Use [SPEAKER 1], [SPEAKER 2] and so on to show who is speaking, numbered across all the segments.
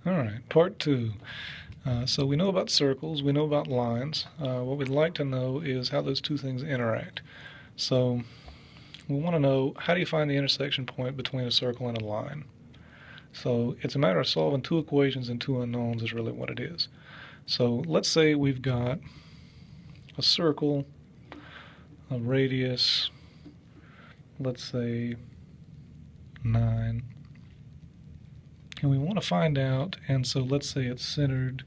[SPEAKER 1] All right, part two. So we know about circles, we know about lines. What we'd like to know is how those two things interact. So we want to know, how do you find the intersection point between a circle and a line? So it's a matter of solving two equations and two unknowns is really what it is. So let's say we've got a circle, a radius, let's say 9. And we want to find out, and so let's say it's centered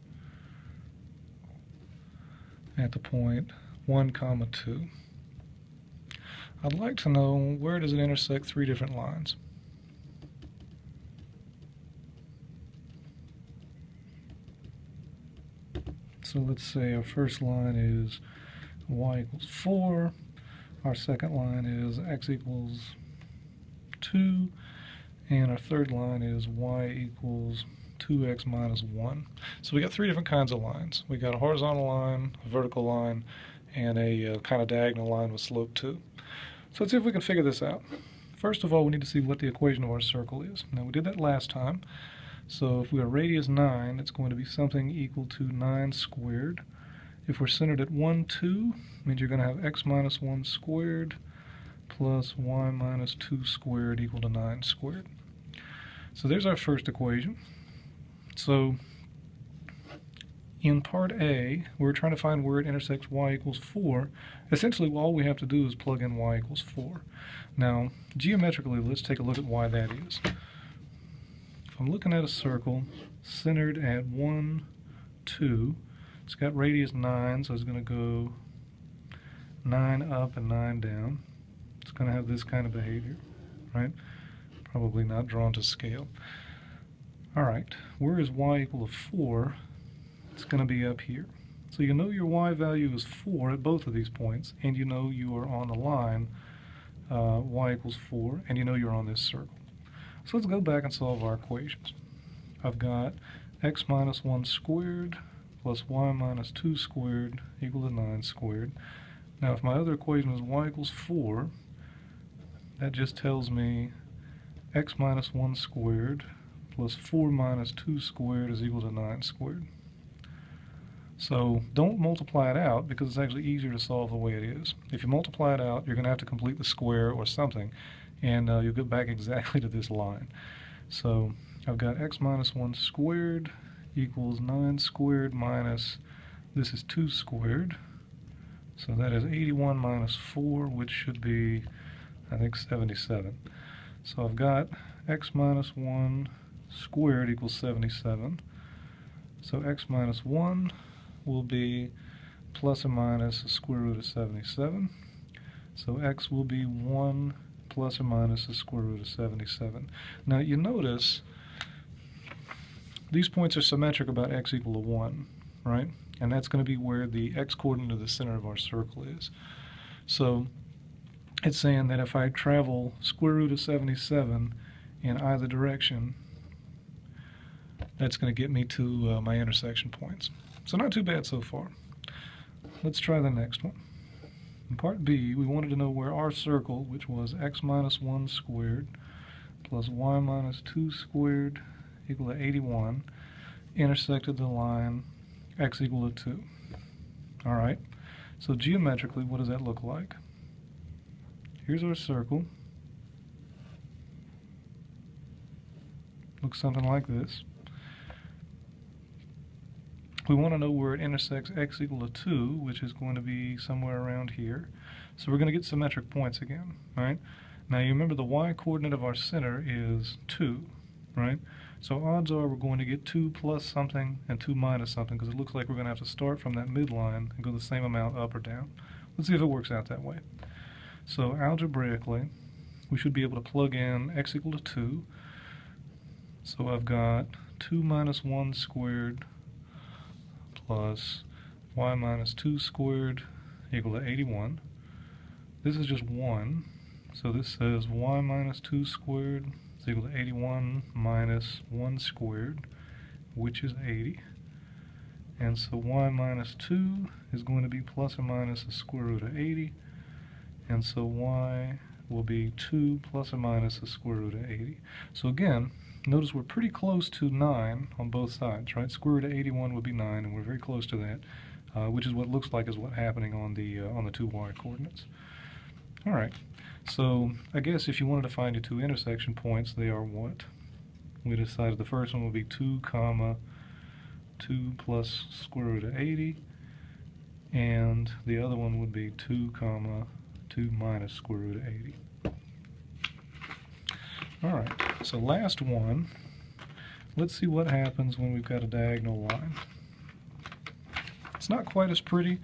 [SPEAKER 1] at the point 1, 2. I'd like to know, where does it intersect three different lines? So let's say our first line is y equals 4. Our second line is x equals 2. And our third line is y equals 2x minus 1. So we got three different kinds of lines. We got a horizontal line, a vertical line, and a kind of diagonal line with slope 2. So let's see if we can figure this out. First of all, we need to see what the equation of our circle is. Now, we did that last time. So if we are radius 9, it's going to be something equal to 9 squared. If we're centered at 1, 2, means you're going to have x minus 1 squared plus y minus 2 squared equal to 9 squared. So there's our first equation. So in part A, we're trying to find where it intersects y equals 4. Essentially, all we have to do is plug in y equals 4. Now, geometrically, let's take a look at why that is. If I'm looking at a circle centered at 1, 2, it's got radius 9, so it's going to go 9 up and 9 down. It's going to have this kind of behavior, right? Probably not drawn to scale. All right, where is y equal to 4? It's going to be up here. So you know your y value is 4 at both of these points, and you know you are on the line y equals 4, and you know you're on this circle. So let's go back and solve our equations. I've got x minus 1 squared plus y minus 2 squared equal to 9 squared. Now if my other equation is y equals 4, that just tells me x minus 1 squared plus 4 minus 2 squared is equal to 9 squared. So don't multiply it out, because it's actually easier to solve the way it is. If you multiply it out, you're going to have to complete the square or something, and you'll get back exactly to this line. So I've got x minus 1 squared equals 9 squared minus, this is 2 squared. So that is 81 minus 4, which should be, I think, 77. So I've got x minus 1 squared equals 77. So x minus 1 will be plus or minus the square root of 77. So x will be 1 plus or minus the square root of 77. Now you notice these points are symmetric about x equal to 1, right? And that's going to be where the x-coordinate of the center of our circle is. So it's saying that if I travel square root of 77 in either direction, that's going to get me to my intersection points. So not too bad so far. Let's try the next one. In part B, we wanted to know where our circle, which was x minus 1 squared plus y minus 2 squared equal to 81, intersected the line x equal to 2. All right, so geometrically, what does that look like? Here's our circle. Looks something like this. We want to know where it intersects x equal to 2, which is going to be somewhere around here. So we're going to get symmetric points again, right? Now you remember the y-coordinate of our center is 2, right? So odds are we're going to get 2 plus something and 2 minus something, because it looks like we're going to have to start from that midline and go the same amount up or down. Let's see if it works out that way. So algebraically, we should be able to plug in x equal to 2. So I've got 2 minus 1 squared plus y minus 2 squared equal to 81. This is just 1, so this says y minus 2 squared is equal to 81 minus 1 squared, which is 80. And so y minus 2 is going to be plus or minus the square root of 80, and so y will be 2 plus or minus the square root of 80. So again, notice we're pretty close to 9 on both sides, right? Square root of 81 would be 9, and we're very close to that, which is what looks like is what's happening on the 2y coordinates. All right, so I guess if you wanted to find your two intersection points, they are what? We decided the first one would be 2 comma 2 plus square root of 80, and the other one would be 2 comma 2 minus square root of 80. All right, so last one, let's see what happens when we've got a diagonal line. It's not quite as pretty,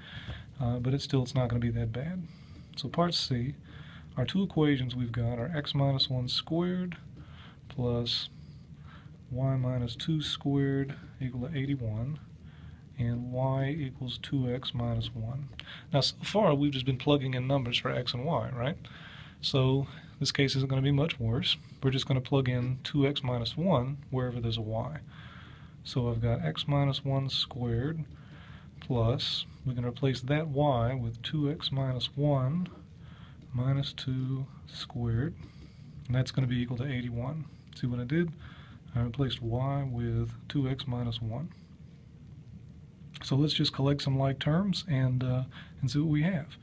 [SPEAKER 1] but it's not going to be that bad. So part C, our two equations we've got are x minus 1 squared plus y minus 2 squared equal to 81, and y equals 2x minus 1. Now so far we've just been plugging in numbers for x and y, right? So this case isn't going to be much worse. We're just going to plug in 2x minus 1 wherever there's a y. So I've got x minus 1 squared plus, we can replace that y with 2x minus 1 minus 2 squared, and that's going to be equal to 81. See what I did? I replaced y with 2x minus 1. So let's just collect some like terms and see what we have.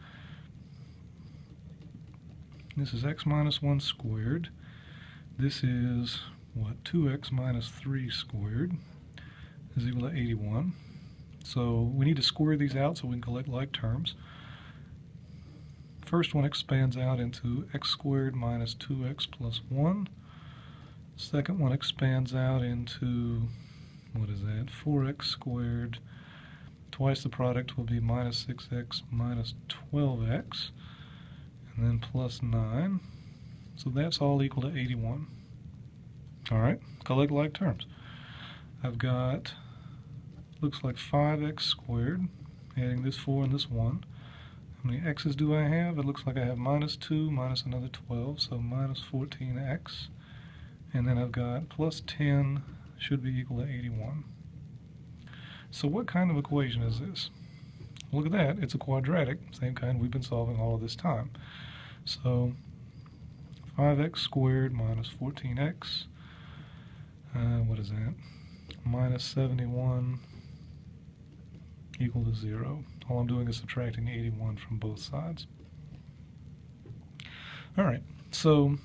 [SPEAKER 1] This is x minus 1 squared. This is, what, 2x minus 3 squared is equal to 81. So we need to square these out so we can collect like terms. First one expands out into x squared minus 2x plus 1. Second one expands out into, what is that, 4x squared. Twice the product will be minus 6x minus 12x. And then plus 9. So that's all equal to 81. Alright, collect like terms. I've got, looks like 5x squared, adding this 4 and this 1. How many x's do I have? It looks like I have minus 2 minus another 12, so minus 14x. And then I've got plus 10 should be equal to 81. So what kind of equation is this? Look at that, it's a quadratic, same kind we've been solving all of this time. So 5x squared minus 14x, what is that? Minus 71 equal to 0. All I'm doing is subtracting 81 from both sides. Alright, so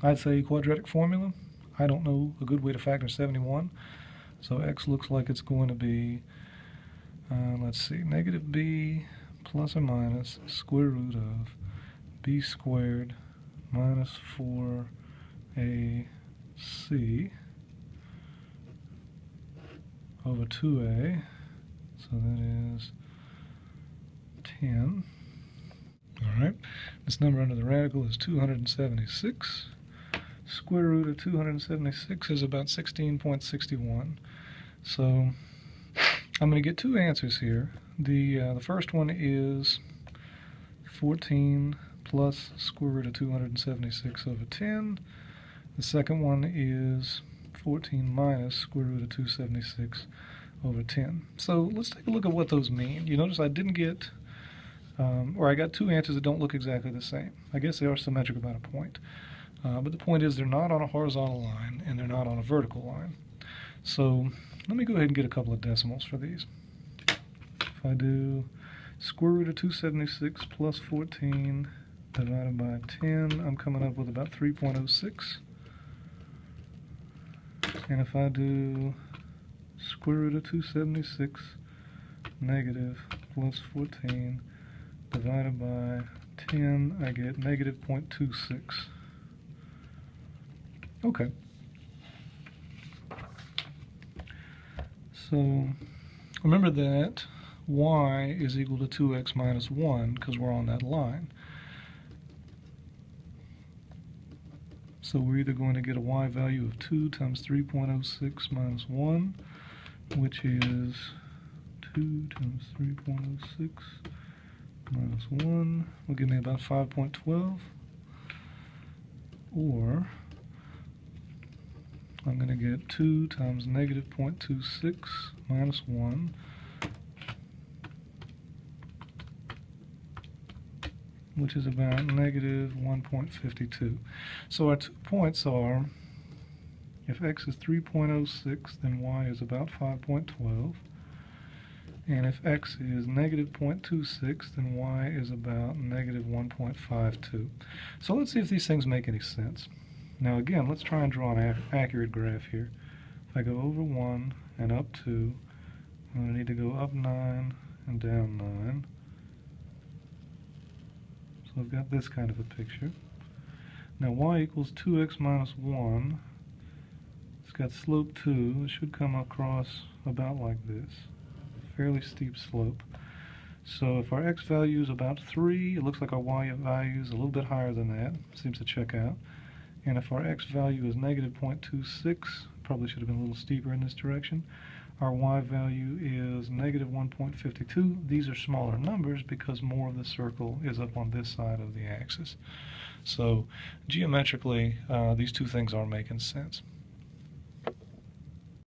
[SPEAKER 1] I'd say quadratic formula. I don't know a good way to factor 71, so x looks like it's going to be, let's see, negative b plus or minus square root of b squared minus 4ac over 2a, so that is 10. Alright, this number under the radical is 276. Square root of 276 is about 16.61. So I'm going to get two answers here. The first one is 14 plus square root of 276 over 10. The second one is 14 minus square root of 276 over 10. So let's take a look at what those mean. You notice I didn't get, or I got two answers that don't look exactly the same. I guess they are symmetric about a point. But the point is they're not on a horizontal line and they're not on a vertical line. So let me go ahead and get a couple of decimals for these. If I do square root of 276 plus 14 divided by 10, I'm coming up with about 3.06. And if I do square root of 276 negative plus 14 divided by 10, I get negative 0.26. Okay. So remember that y is equal to 2x minus 1 because we're on that line. So we're either going to get a y value of 2 times 3.06 minus 1, which is 2 times 3.06 minus 1 will give me about 5.12, or I'm going to get 2 times negative 0.26 minus 1, which is about negative 1.52. So our 2 points are If x is 3.06, then y is about 5.12. And if x is negative 0.26, then y is about negative 1.52. So let's see if these things make any sense. Now again, let's try and draw an accurate graph here. If I go over 1 and up 2, I'm going to need to go up 9 and down 9. So I've got this kind of a picture. Now y equals 2x minus 1. It's got slope 2. It should come across about like this. Fairly steep slope. So if our x value is about 3, it looks like our y value is a little bit higher than that. Seems to check out. And if our x value is negative 0.26, probably should have been a little steeper in this direction. Our y value is negative 1.52. These are smaller numbers because more of the circle is up on this side of the axis. So geometrically, these two things are making sense.